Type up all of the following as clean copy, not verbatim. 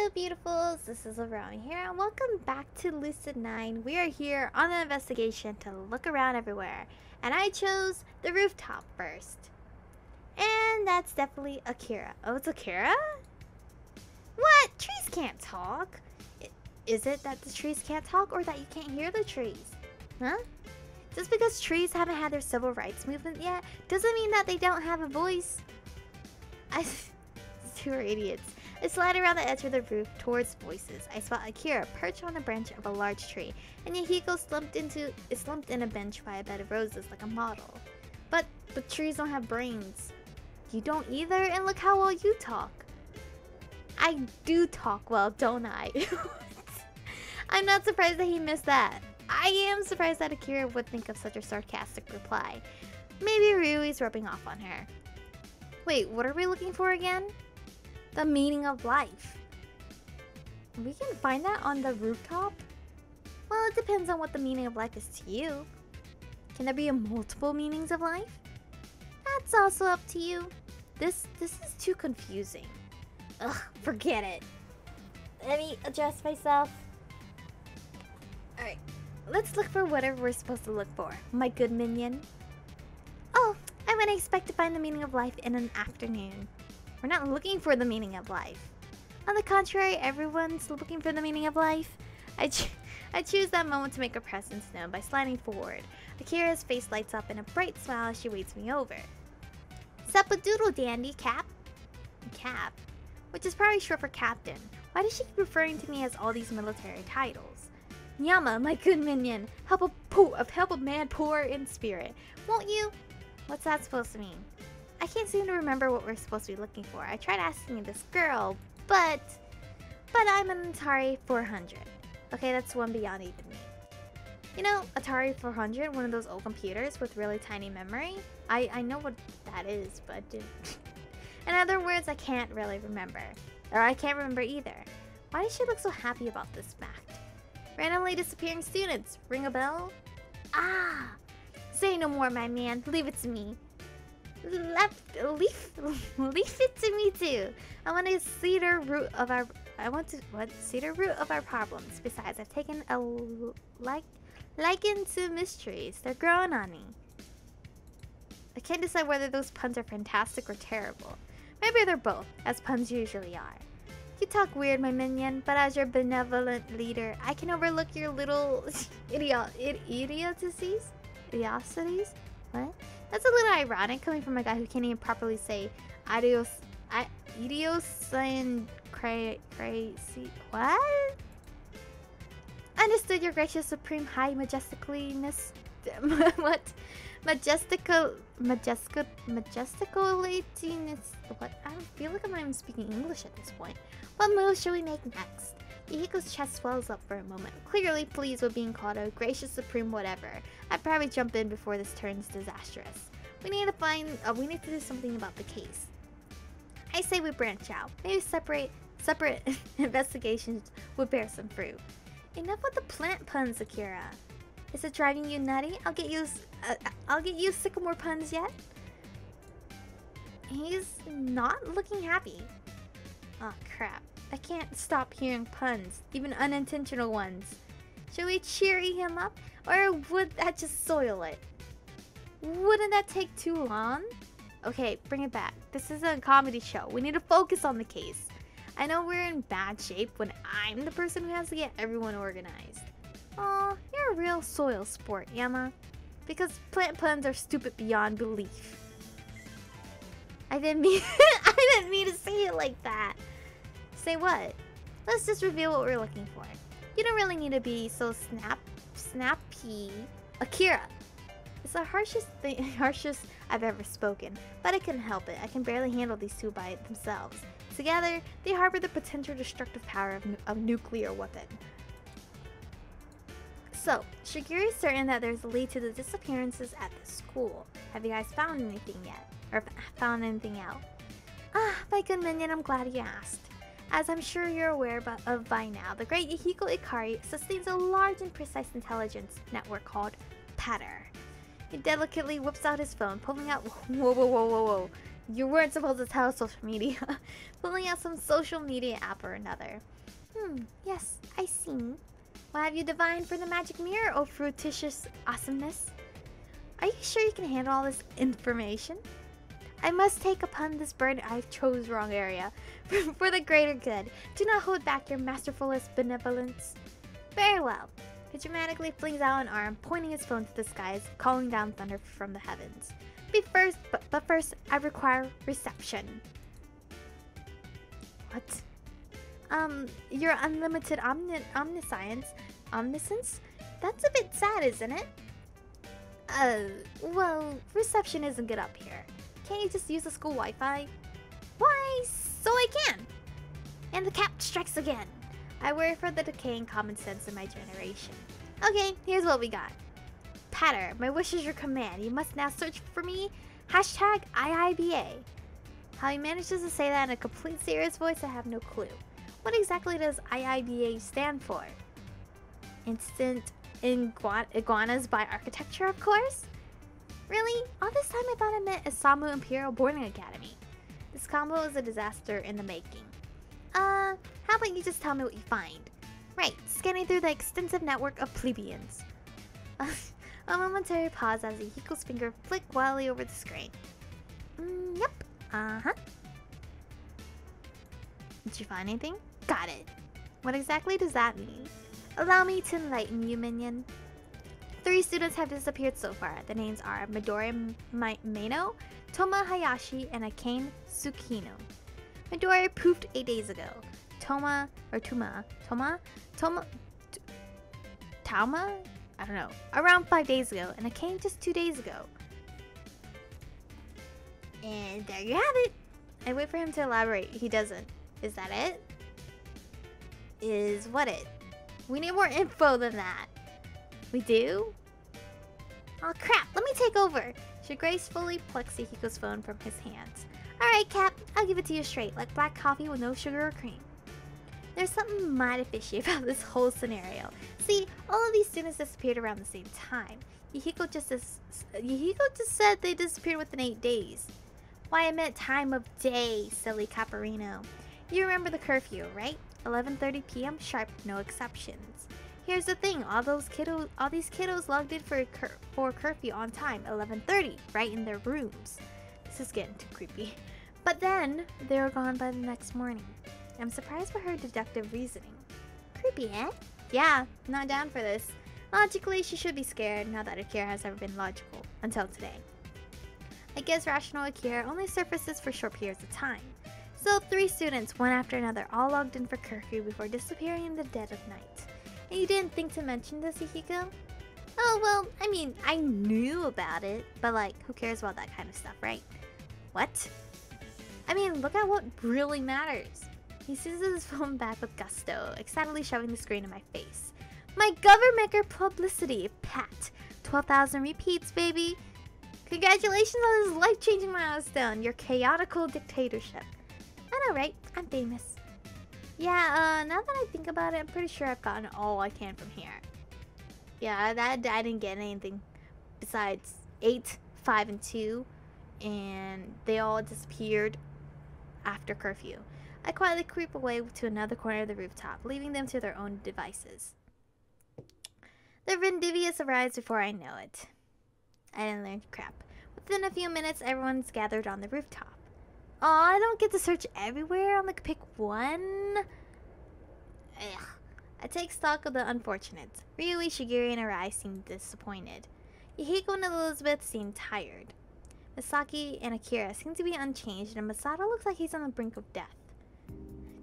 Hello beautifuls, this is Aromie here and welcome back to Lucid9. We are here on an investigation to look around everywhere. And I chose the rooftop first. And that's definitely Akira. Oh, it's Akira? What? Trees can't talk. Is it that the trees can't talk or that you can't hear the trees? Huh? Just because trees haven't had their civil rights movement yet doesn't mean that they don't have a voice. Two are idiots. I slide around the edge of the roof towards voices. I spot Akira perched on a branch of a large tree, and Yahiko slumped in a bench by a bed of roses like a model. But trees don't have brains. You don't either, and look how well you talk. I do talk well, don't I? I'm not surprised that he missed that. I am surprised that Akira would think of such a sarcastic reply. Maybe Ryui's rubbing off on her. Wait, what are we looking for again? The meaning of life. We can find that on the rooftop? Well, it depends on what the meaning of life is to you. Can there be multiple meanings of life? That's also up to you. This is too confusing. Ugh, forget it. Let me adjust myself. Alright, let's look for whatever we're supposed to look for, my good minion. Oh, I wouldn't expect to find the meaning of life in an afternoon. We're not looking for the meaning of life. On the contrary, everyone's looking for the meaning of life. I choose that moment to make her presence known by sliding forward. Akira's face lights up in a bright smile as she waits me over. Sup-a-doodle dandy, Cap. Cap? Which is probably short for captain. Why does she keep referring to me as all these military titles? Yama, my good minion, help a man poor in spirit. Won't you? What's that supposed to mean? I can't seem to remember what we're supposed to be looking for. I tried asking this girl, but I'm an Atari 400. Okay, that's one beyond even me. You know, Atari 400, one of those old computers with really tiny memory? I know what that is, but in other words, I can't really remember. Or I can't remember either. Why does she look so happy about this fact? Randomly disappearing students. Ring a bell? Ah! Say no more, my man. Leave it to me. Leave it to me too. I want to see the root of our. See the root of our problems. Besides, I've taken a liking to mysteries. They're growing on me. I can't decide whether those puns are fantastic or terrible. Maybe they're both, as puns usually are. You talk weird, my minion, but as your benevolent leader, I can overlook your little idiocies. What? That's a little ironic coming from a guy who can't even properly say idiosyncrasy. What? Understood, your gracious supreme high majesticalness. What? Majesticalitiness. What? I feel like I'm not even speaking English at this point. What move should we make next? Yahiko's chest swells up for a moment, clearly pleased with being called a gracious supreme whatever. I'd probably jump in before this turns disastrous. We need to do something about the case. I say we branch out. Maybe separate investigations would bear some fruit. Enough with the plant puns, Akira. Is it driving you nutty? I'll get you sycamore puns yet. He's not looking happy. Oh crap. I can't stop hearing puns, even unintentional ones. Should we cheery him up, or would that just soil it? Wouldn't that take too long? Okay, bring it back. This is a comedy show. We need to focus on the case. I know we're in bad shape when I'm the person who has to get everyone organized. Aw, you're a real soil sport, Yama. Because plant puns are stupid beyond belief. I didn't mean to say it like that. Say what? Let's just reveal what we're looking for. You don't really need to be so snappy. Akira! It's the harshest I've ever spoken, but I couldn't help it. I can barely handle these two by themselves. Together, they harbor the potential destructive power of nuclear weapon. So, Shigure is certain that there's a lead to the disappearances at the school. Have you guys found anything yet? Or found anything out? Ah, my good minion, I'm glad you asked. As I'm sure you're aware of by now, the great Yahiko Ikari sustains a large and precise intelligence network called Patter. He delicately whips out his phone, pulling out whoa. You weren't supposed to tell social media. Pulling out some social media app or another. Yes, I see. What have you divined for the magic mirror, oh fruititious awesomeness? Are you sure you can handle all this information? I must take upon this burden. I chose wrong area. For the greater good. Do not hold back your masterfulest benevolence. Very well. He dramatically flings out an arm, pointing his phone to the skies, calling down thunder from the heavens. But first, I require reception. What? Your unlimited omniscience? That's a bit sad, isn't it? Well, reception isn't good up here. Can't you just use the school Wi-Fi? Why, so I can! And the cap strikes again. I worry for the decaying common sense in my generation. Okay, here's what we got. Patter, my wish is your command. You must now search for me. Hashtag IIBA. How he manages to say that in a complete serious voice, I have no clue. What exactly does IIBA stand for? Instant iguanas by architecture, of course? Really? All this time I thought it meant Isamu Imperial Boarding Academy. This combo is a disaster in the making. How about you just tell me what you find? Right, scanning through the extensive network of plebeians. A momentary pause as Yahiko's finger flicked wildly over the screen. Yep. Uh-huh. Did you find anything? Got it. What exactly does that mean? Allow me to enlighten you, minion. 3 students have disappeared so far. The names are Midori Maino, Toma Hayashi, and Akane Tsukino. Midori poofed 8 days ago. Toma? I don't know. Around 5 days ago, and Akane just 2 days ago. And there you have it. I wait for him to elaborate. He doesn't. Is that it? Is what it? We need more info than that. We do? Aw crap, let me take over. She gracefully plucks Yahiko's phone from his hands. Alright, Cap, I'll give it to you straight, like black coffee with no sugar or cream. There's something mighty fishy about this whole scenario. See, all of these students disappeared around the same time. Yahiko just said they disappeared within 8 days. Why, I meant time of day, silly Caparino. You remember the curfew, right? 11:30 p.m. sharp, no exceptions. Here's the thing, all these kiddos logged in for curfew on time, 11:30, right in their rooms. This is getting too creepy. But then, they were gone by the next morning. I'm surprised by her deductive reasoning. Creepy, eh? Yeah, not down for this. Logically, she should be scared, not that Akira has ever been logical, until today. I guess rational Akira only surfaces for short periods of time. So 3 students, one after another, all logged in for curfew before disappearing in the dead of night. And you didn't think to mention this, Yahiko? Oh, well, I mean, I knew about it, but like, who cares about that kind of stuff, right? What? I mean, look at what really matters. He seizes his phone back with gusto, excitedly shoving the screen in my face. My government publicity, Pat. 12,000 repeats, baby. Congratulations on this life-changing milestone, your chaotical dictatorship. I know, right? I'm famous. Yeah, now that I think about it, I'm pretty sure I've gotten all I can from here. Yeah, I didn't get anything besides 8, 5, and 2, and they all disappeared after curfew. I quietly creep away to another corner of the rooftop, leaving them to their own devices. The Vendivius arrives before I know it. I didn't learn crap. Within a few minutes, everyone's gathered on the rooftop. Aw, I don't get to search everywhere. I'm like, pick one. Ugh. I take stock of the unfortunates. Ryui, Shigiri, and Arai seem disappointed. Yahiko and Elizabeth seem tired. Misaki and Akira seem to be unchanged, and Masato looks like he's on the brink of death.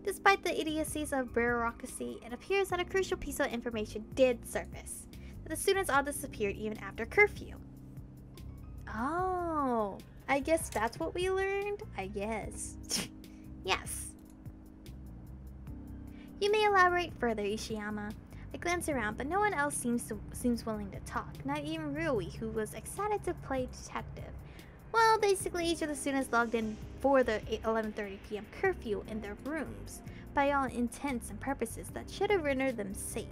Despite the idiocies of bureaucracy, it appears that a crucial piece of information did surface. That the students all disappeared even after curfew. Oh, I guess that's what we learned? I guess. Yes. You may elaborate further, Ishiyama. I glance around, but no one else seems willing to talk. Not even Ryui, who was excited to play detective. Well, basically, each of the students logged in for the 11:30 p.m. curfew in their rooms. By all intents and purposes, that should have rendered them safe.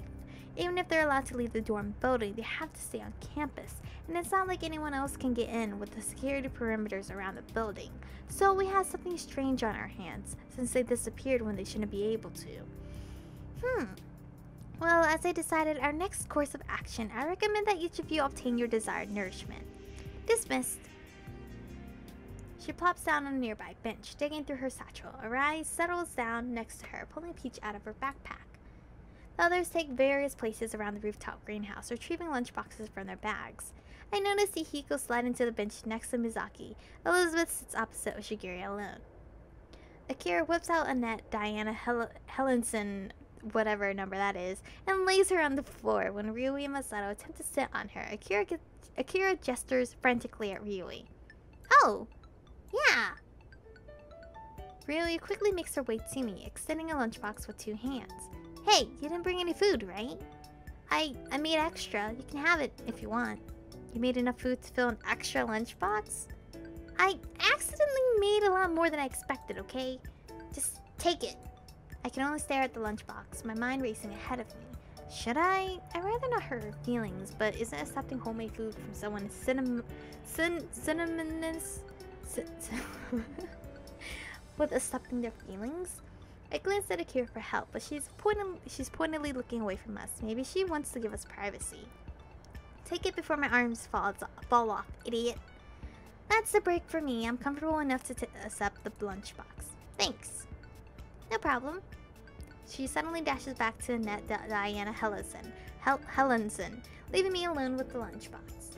Even if they're allowed to leave the dorm building, they have to stay on campus, and it's not like anyone else can get in with the security perimeters around the building. So we have something strange on our hands, since they disappeared when they shouldn't be able to. Well, as I decided our next course of action, I recommend that each of you obtain your desired nourishment. Dismissed. She plops down on a nearby bench, digging through her satchel. Arai settles down next to her, pulling Peach out of her backpack. The others take various places around the rooftop greenhouse, retrieving lunchboxes from their bags. I notice Ihiko slide into the bench next to Mizaki. Elizabeth sits opposite Oshigiri alone. Akira whips out a net, Diana Helenson, whatever number that is, and lays her on the floor. When Ryui and Masato attempt to sit on her, Akira gestures frantically at Ryui. Oh! Yeah! Ryui quickly makes her way to me, extending a lunchbox with 2 hands. Hey, you didn't bring any food, right? I made extra. You can have it if you want. You made enough food to fill an extra lunchbox? I accidentally made a lot more than I expected, okay? Just take it. I can only stare at the lunchbox, my mind racing ahead of me. Should I? I'd rather not hurt her feelings, but isn't accepting homemade food from someone synonymous with accepting their feelings? I glanced at Akira for help, but she's pointedly looking away from us. Maybe she wants to give us privacy. Take it before my arms fall off, idiot. That's the break for me. I'm comfortable enough to accept the lunchbox. Thanks. No problem. She suddenly dashes back to net Diana Helenson, leaving me alone with the lunchbox.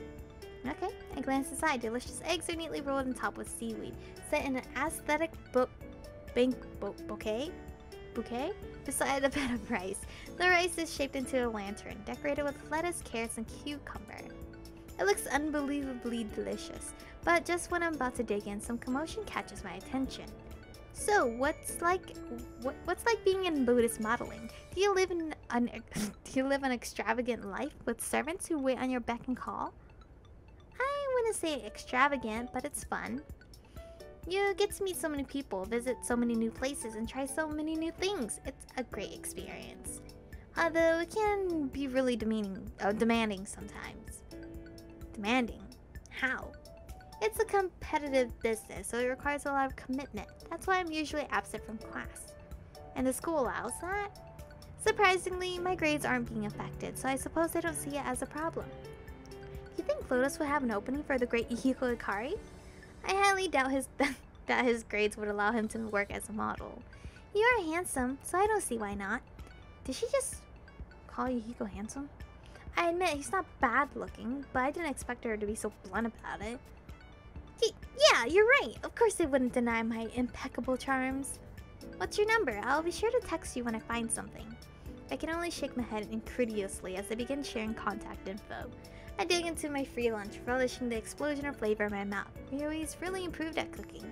Okay, I glance inside. Delicious eggs are neatly rolled on top with seaweed, set in an aesthetic bouquet beside a bed of rice. The rice is shaped into a lantern, decorated with lettuce, carrots, and cucumber. It looks unbelievably delicious, but just when I'm about to dig in, some commotion catches my attention. So, what's like being in Buddhist modeling? Do you live an extravagant life with servants who wait on your beck and call? I wouldn't say extravagant, but it's fun. You get to meet so many people, visit so many new places, and try so many new things. It's a great experience. Although it can be really demanding sometimes. Demanding? How? It's a competitive business, so it requires a lot of commitment. That's why I'm usually absent from class. And the school allows that? Surprisingly, my grades aren't being affected, so I suppose they don't see it as a problem. You think Lotus would have an opening for the great Ihiko Ikari? I highly doubt that his grades would allow him to work as a model. You are handsome, so I don't see why not. Did she just call Ihiko handsome? I admit he's not bad looking, but I didn't expect her to be so blunt about it. Yeah, you're right. Of course they wouldn't deny my impeccable charms. What's your number? I'll be sure to text you when I find something. I can only shake my head incredulously as I begin sharing contact info. I dig into my free lunch, relishing the explosion of flavor in my mouth. Ryui's really improved at cooking.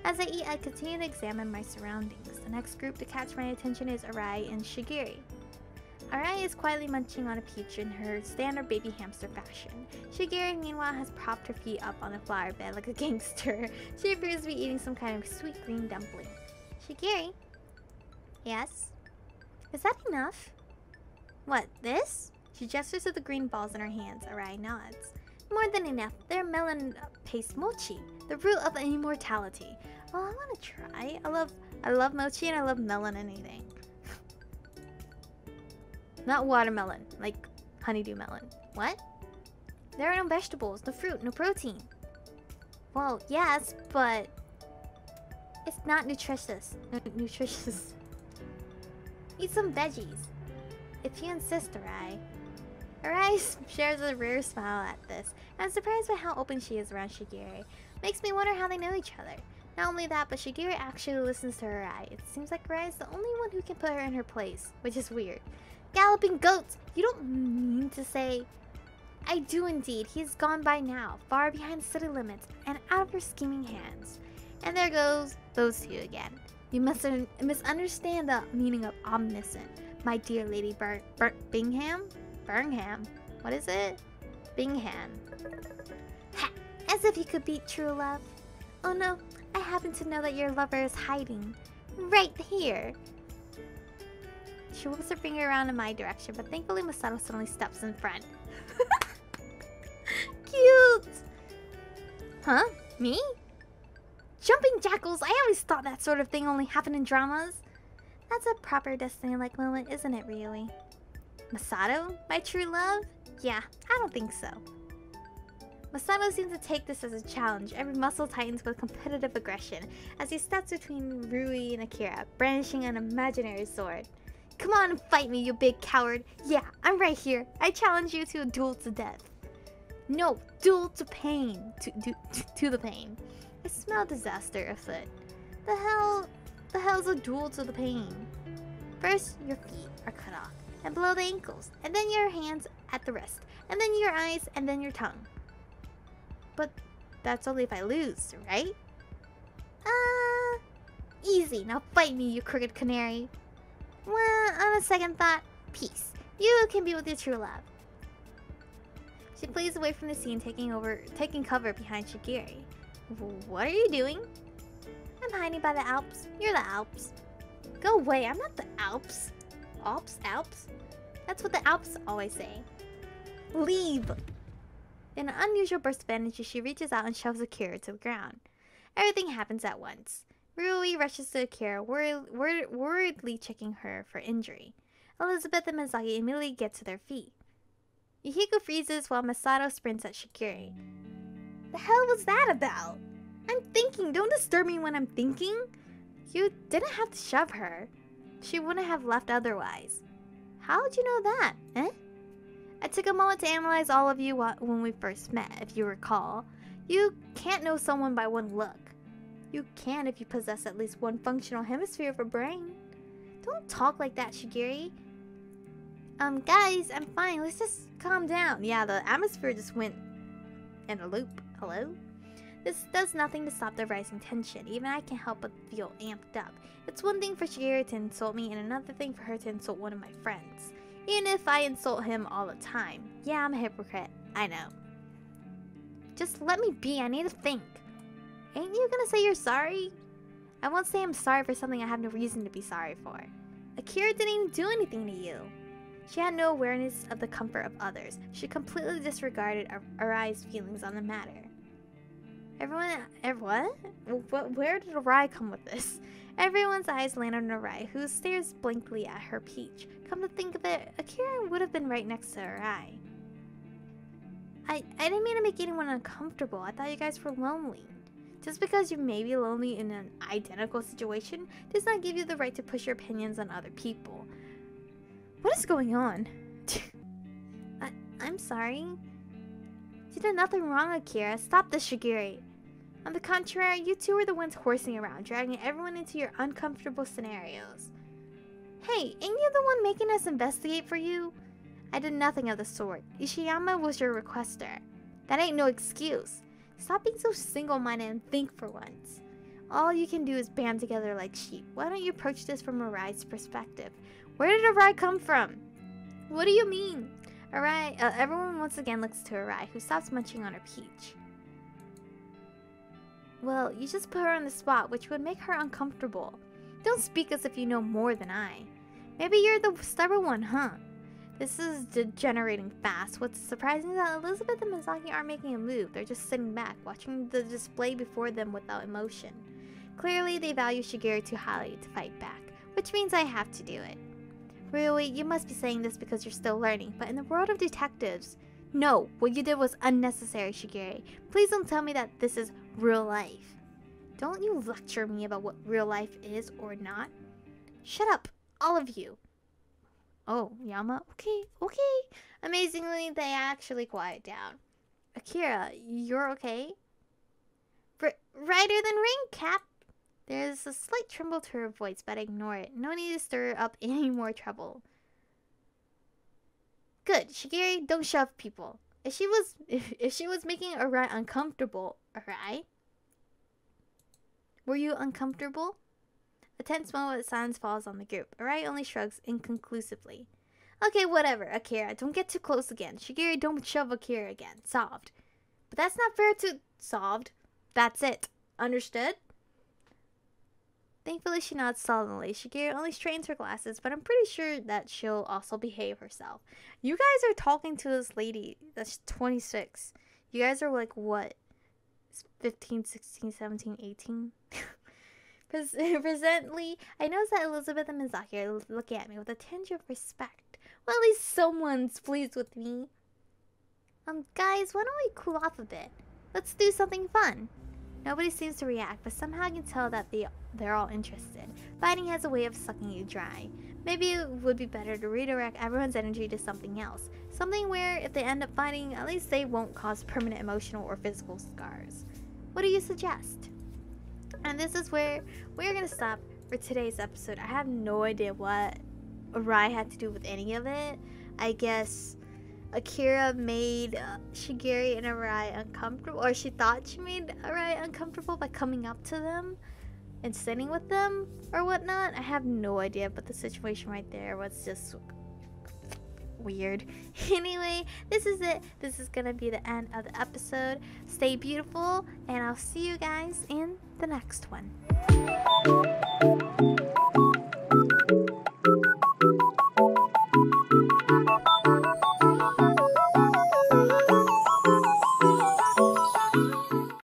As I eat, I continue to examine my surroundings. The next group to catch my attention is Arai and Shigiri. Arai is quietly munching on a peach in her standard baby hamster fashion. Shigiri, meanwhile, has propped her feet up on the flower bed like a gangster. She appears to be eating some kind of sweet green dumpling. Shigiri? Yes? Is that enough? What, this? She gestures to the green balls in her hands. Arai nods. More than enough. They're melon paste mochi, the root of immortality. Well, I want to try. I love mochi and I love melon anything. Not watermelon, like honeydew melon. What? There are no vegetables, no fruit, no protein. Well, yes, but it's not nutritious. Nutritious. Eat some veggies. If you insist, Arai. Arai shares a rare smile at this. I'm surprised by how open she is around Shigiri. Makes me wonder how they know each other. Not only that, but Shigiri actually listens to Arai. It seems like Arai is the only one who can put her in her place, which is weird. Galloping goats! You don't mean to say... I do indeed. He is gone by now, far behind city limits, and out of her scheming hands. And there goes those two again. You must misunderstand the meaning of omniscient, my dear Lady Bingham? Birnham? What is it? Bingham. Ha! As if you could beat true love. Oh no, I happen to know that your lover is hiding. Right here. She whips her finger around in my direction, but thankfully Masato suddenly steps in front. Cute! Huh? Me? Jumping jackals! I always thought that sort of thing only happened in dramas. That's a proper Destiny-like moment, isn't it, Ryui? Masato? My true love? Yeah, I don't think so. Masato seems to take this as a challenge. Every muscle tightens with competitive aggression as he steps between Ryui and Akira, brandishing an imaginary sword. Come on and fight me, you big coward. Yeah, I'm right here. I challenge you to a duel to death. No, duel to pain. To the pain. I smell disaster afoot. The hell's a duel to the pain? First, your feet are cut off, and below the ankles, and then your hands at the wrist, and then your eyes, and then your tongue. But that's only if I lose, right? Easy. Now fight me, you crooked canary. Well, on a second thought, peace. You can be with your true love. She flees away from the scene, taking cover behind Shigiri. What are you doing? I'm hiding by the Alps. You're the Alps. Go away, I'm not the Alps. Alps? That's what the Alps always say. Leave! In an unusual burst of energy, she reaches out and shoves Akira to the ground. Everything happens at once. Ryui rushes to Akira, worriedly checking her for injury. Elizabeth and Mizaki immediately get to their feet. Yuhiko freezes while Masato sprints at Shigiri. The hell was that about? I'm thinking, don't disturb me when I'm thinking. You didn't have to shove her. She wouldn't have left otherwise. How'd you know that, eh? I took a moment to analyze all of you when we first met, if you recall. You can't know someone by one look. You can if you possess at least one functional hemisphere of a brain. Don't talk like that, Shigiri. Guys, I'm fine. Let's just calm down. Yeah, the atmosphere just went in a loop. Hello? This does nothing to stop the rising tension. Even I can't help but feel amped up. It's one thing for Shigiri to insult me and another thing for her to insult one of my friends. Even if I insult him all the time. Yeah, I'm a hypocrite. I know. Just let me be. I need to think. Ain't you gonna say you're sorry? I won't say I'm sorry for something I have no reason to be sorry for. Akira didn't even do anything to you. She had no awareness of the comfort of others. She completely disregarded Arai's feelings on the matter. What? Where did Arai come with this? Everyone's eyes land on Arai, who stares blankly at her peach. Come to think of it, Akira would have been right next to Arai. I didn't mean to make anyone uncomfortable. I thought you guys were lonely. Just because you may be lonely in an identical situation does not give you the right to push your opinions on other people. What is going on? I'm sorry. You did nothing wrong, Akira. Stop this, Shigiri. On the contrary, you two are the ones horsing around, dragging everyone into your uncomfortable scenarios. Hey, ain't you the one making us investigate for you? I did nothing of the sort. Ishiyama was your requester. That ain't no excuse. Stop being so single-minded and think for once. All you can do is band together like sheep. Why don't you approach this from Arai's perspective? Where did Arai come from? What do you mean? Arai, everyone once again looks to Arai, who stops munching on her peach. Well, you just put her on the spot, which would make her uncomfortable. Don't speak as if you know more than I. Maybe you're the stubborn one, huh? This is degenerating fast. What's surprising is that Elizabeth and Mizaki aren't making a move. They're just sitting back, watching the display before them without emotion. Clearly, they value Shigiri too highly to fight back, which means I have to do it. Ryui, you must be saying this because you're still learning, but in the world of detectives... No, what you did was unnecessary, Shigiri. Please don't tell me that this is real life. Don't you lecture me about what real life is or not. Shut up, all of you. Oh, Yama, okay. Amazingly, they actually quiet down. Akira, you're okay? Righter than rain, Cap. There's a slight tremble to her voice, but I ignore it. No need to stir up any more trouble. Good, Shigiri, don't shove people. If she was making Arai uncomfortable, Arai? Were you uncomfortable? A tense moment of silence falls on the group. Arai only shrugs inconclusively. Okay, whatever, Akira. Don't get too close again. Shigiri, don't shove Akira again. Solved. But that's not fair to... Solved. That's it. Understood? Thankfully, she nods solemnly. Shigeru only straightens her glasses, but I'm pretty sure that she'll also behave herself. You guys are talking to this lady that's 26. You guys are like, what? 15, 16, 17, 18? Presently, I notice that Elizabeth and Mizaki are looking at me with a tinge of respect. Well, at least someone's pleased with me. Guys, why don't we cool off a bit? Let's do something fun. Nobody seems to react, but somehow I can tell that they're all interested. Fighting has a way of sucking you dry. Maybe it would be better to redirect everyone's energy to something else. Something where, if they end up fighting, at least they won't cause permanent emotional or physical scars. What do you suggest? And this is where we're going to stop for today's episode. I have no idea what Arai had to do with any of it. I guess Akira made Shigeru and Arai uncomfortable, or she thought she made Arai uncomfortable by coming up to them and sitting with them or whatnot. I have no idea, but the situation right there was just weird. Anyway, this is it. This is gonna be the end of the episode. Stay beautiful, and I'll see you guys in the next one.